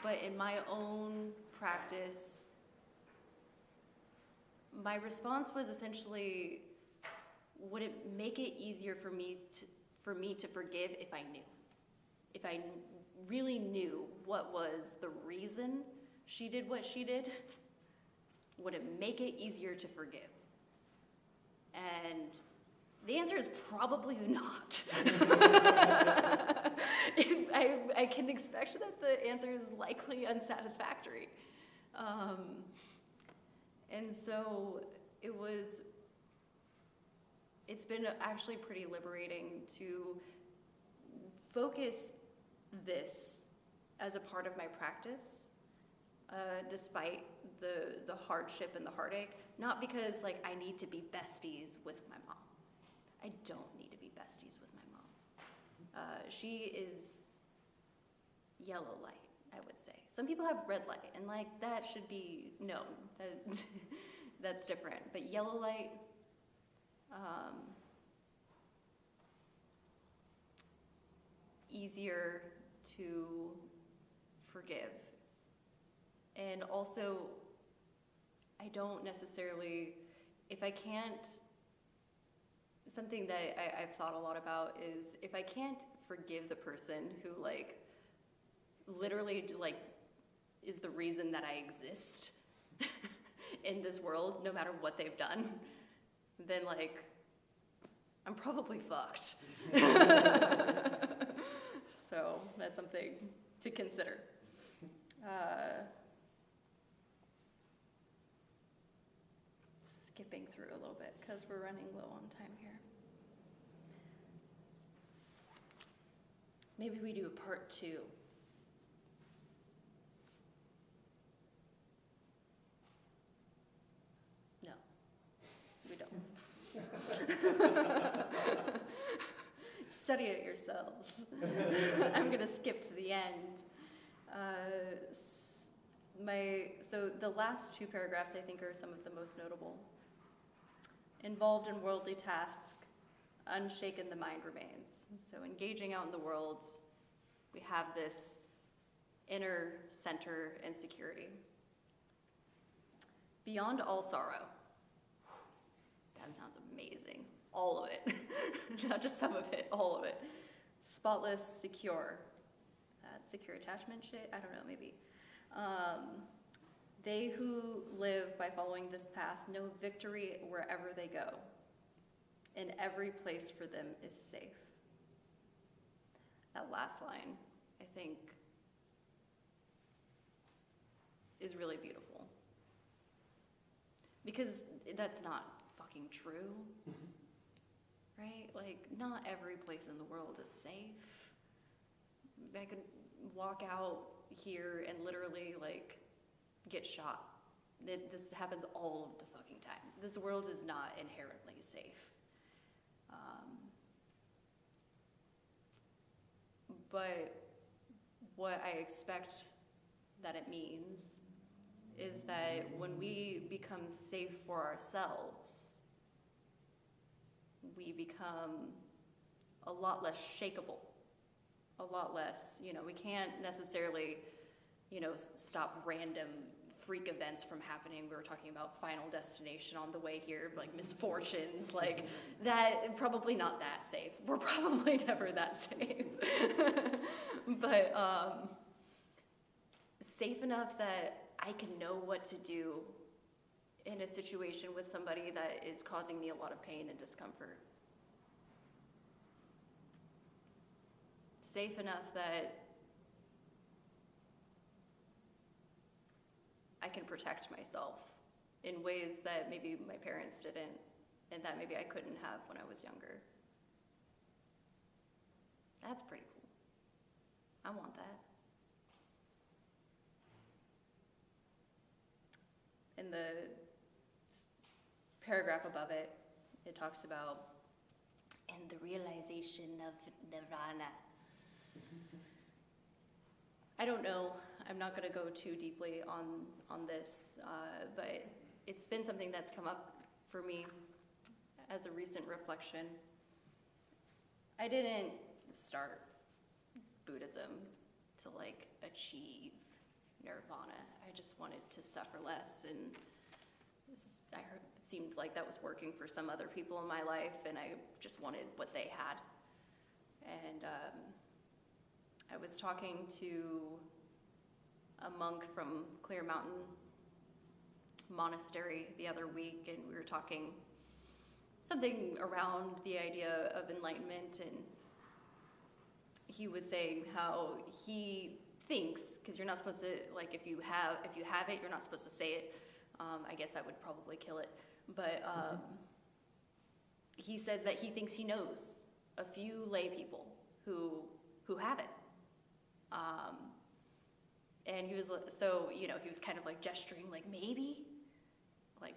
But in my own practice, my response was essentially, would it make it easier for me to forgive if I knew? If I really knew what was the reason she did what she did, would it make it easier to forgive? And the answer is probably not. I can expect that the answer is likely unsatisfactory. And so it's been actually pretty liberating to focus this as a part of my practice, despite the hardship and the heartache. Not because like I need to be besties with my mom. I don't need to be besties with my mom. She is yellow light, I would say. Some people have red light, and like that should be known. That's different. But yellow light, easier to forgive. And also, I don't necessarily, if I can't, something that I've thought a lot about is, if I can't forgive the person who like literally like is the reason that I exist in this world, no matter what they've done, then like I'm probably fucked. So that's something to consider. Skipping through a little bit because we're running low on time here. Maybe we do a part 2. No, we don't. study it yourselves. I'm going to skip to the end. So the last two paragraphs, I think, are some of the most notable. Involved in worldly task, unshaken the mind remains. So engaging out in the world, we have this inner center and security. Beyond all sorrow. That sounds amazing. All of it. Not just some of it, all of it. Spotless, secure. Secure attachment shit? I don't know, maybe. They who live by following this path know victory wherever they go, and every place for them is safe. That last line, I think, is really beautiful. Because that's not fucking true, right? Like, not every place in the world is safe. I could walk out here and literally, like, get shot. This happens all of the fucking time. This world is not inherently safe. But what I expect that it means is that when we become safe for ourselves, we become a lot less shakeable, a lot less, we can't necessarily, stop random freak events from happening. We were talking about Final Destination on the way here, like misfortunes, like that, probably not that safe. We're probably never that safe. But safe enough that I can know what to do in a situation with somebody that is causing me a lot of pain and discomfort. Safe enough that I can protect myself in ways that maybe my parents didn't, and that maybe I couldn't have when I was younger. That's pretty cool. I want that. In the paragraph above it, it talks about, and the realization of nirvana. I don't know. I'm not going to go too deeply on this, but it's been something that's come up for me as a recent reflection. I didn't start Buddhism to achieve nirvana. I just wanted to suffer less, and it seemed like that was working for some other people in my life, and I just wanted what they had. And I was talking to a monk from Clear Mountain Monastery the other week, and we were talking something around the idea of enlightenment, and he was saying how he thinks, because you're not supposed to, if you have it, you're not supposed to say it. I guess that would probably kill it. But he says that he thinks he knows a few lay people who have it. And he was he was kind of gesturing maybe,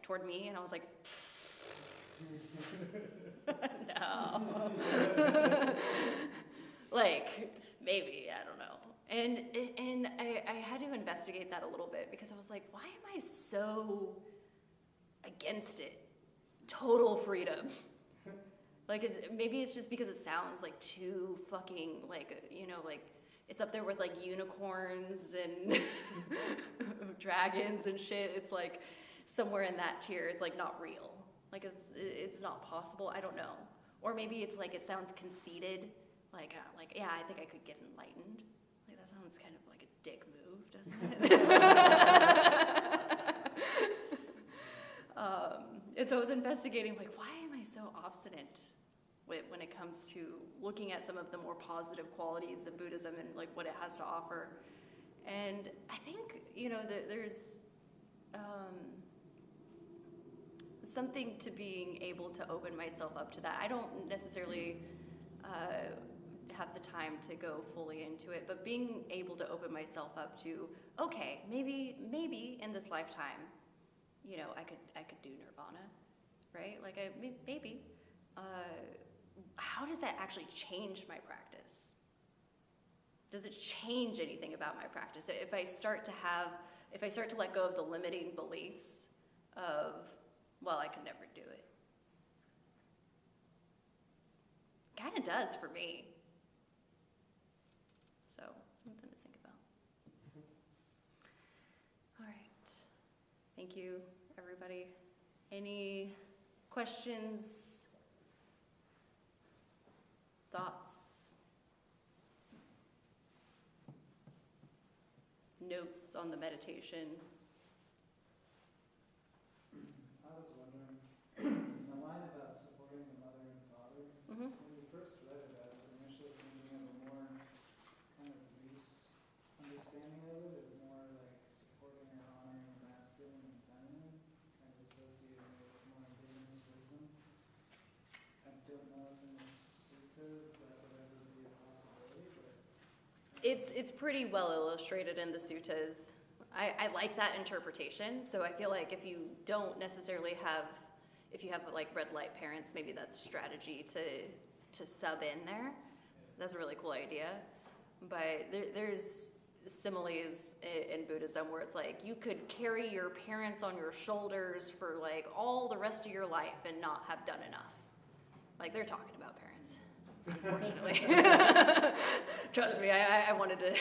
toward me, and I was like, no. Maybe, I don't know. And I had to investigate that a little bit, because I was like, why am I so against it? Total freedom. Maybe it's just because it sounds too fucking it's up there with unicorns and dragons and shit. It's somewhere in that tier. It's not real. It's not possible. I don't know. Or maybe it's it sounds conceited. Yeah, I think I could get enlightened. That sounds kind of like a dick move, doesn't it? And so I was investigating, why am I so obstinate when it comes to looking at some of the more positive qualities of Buddhism and what it has to offer. And I think, there's something to being able to open myself up to that. I don't necessarily have the time to go fully into it, but being able to open myself up to, okay, maybe in this lifetime, I could do nirvana, right? Maybe. how does that actually change my practice? Does it change anything about my practice? If I start to let go of the limiting beliefs of, well, I could never do it. Kind of does for me. So, something to think about. All right. Thank you, everybody. Any questions? Thoughts? Notes on the meditation? I was wondering, the line about supporting the mother and father, Mm-hmm. when we first read it, I was initially thinking of a more kind of loose understanding of it, as more like supporting or honoring the masculine and feminine, kind of associating it with more indigenous wisdom. I don't know if in the suttas that would ever be a possibility, but... It's pretty well illustrated in the suttas. I like that interpretation. So I feel like if you don't necessarily have, if you have like red light parents, maybe that's a strategy to sub in there. That's a really cool idea. But there's similes in Buddhism where it's like you could carry your parents on your shoulders for like all the rest of your life and not have done enough. Like they're talking about parents, unfortunately. Trust me, I wanted to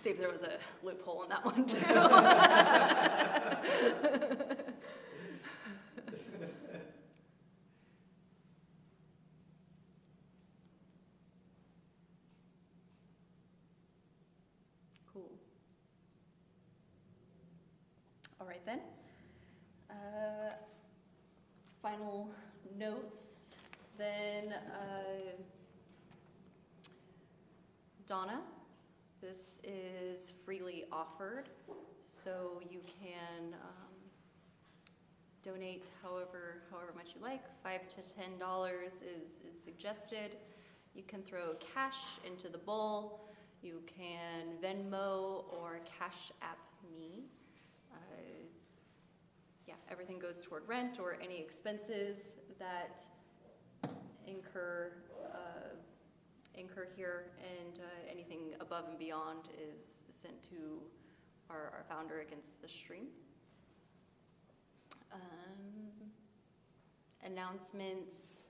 see if there was a loophole in that one too. Cool. All right then. Final notes then. Donna, this is freely offered, so you can donate however much you like. $5 to $10 is suggested. You can throw cash into the bowl. You can Venmo or Cash App me. Yeah, everything goes toward rent or any expenses that incur here, and anything above and beyond is sent to our founder against the stream. Announcements.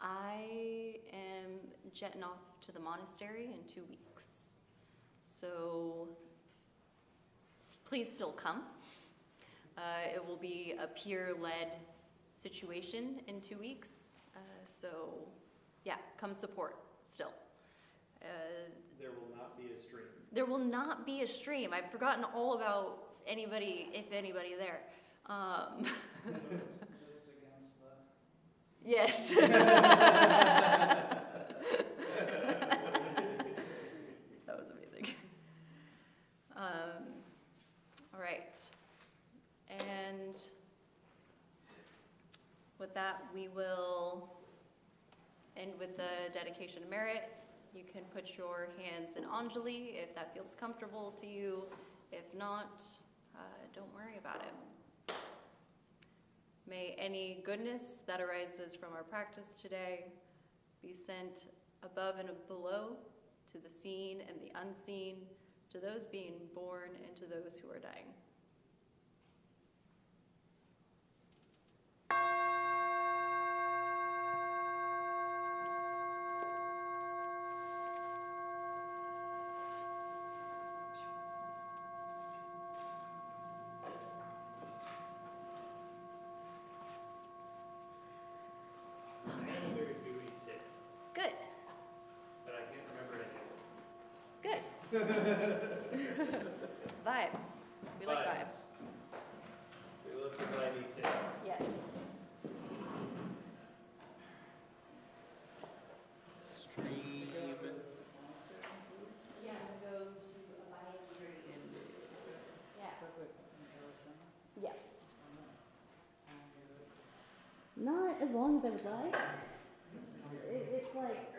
I am jetting off to the monastery in 2 weeks, so please still come. It will be a peer-led situation in 2 weeks, so yeah, come support still. There will not be a stream. There will not be a stream. I've forgotten all about anybody, if anybody there. So it's just against the... Yes. That was amazing. All right. And with that, we will end with the dedication of merit. You can put your hands in Anjali if that feels comfortable to you. If not, don't worry about it. May any goodness that arises from our practice today be sent above and below to the seen and the unseen, to those being born and to those who are dying. Where do we sit? Good. But I can't remember it. Good. Vibes. We like vibes. We look for vibey sits. Yes. Stream. Yeah, go to a Bible. Yeah. Yeah. Not as long as I would like. It's like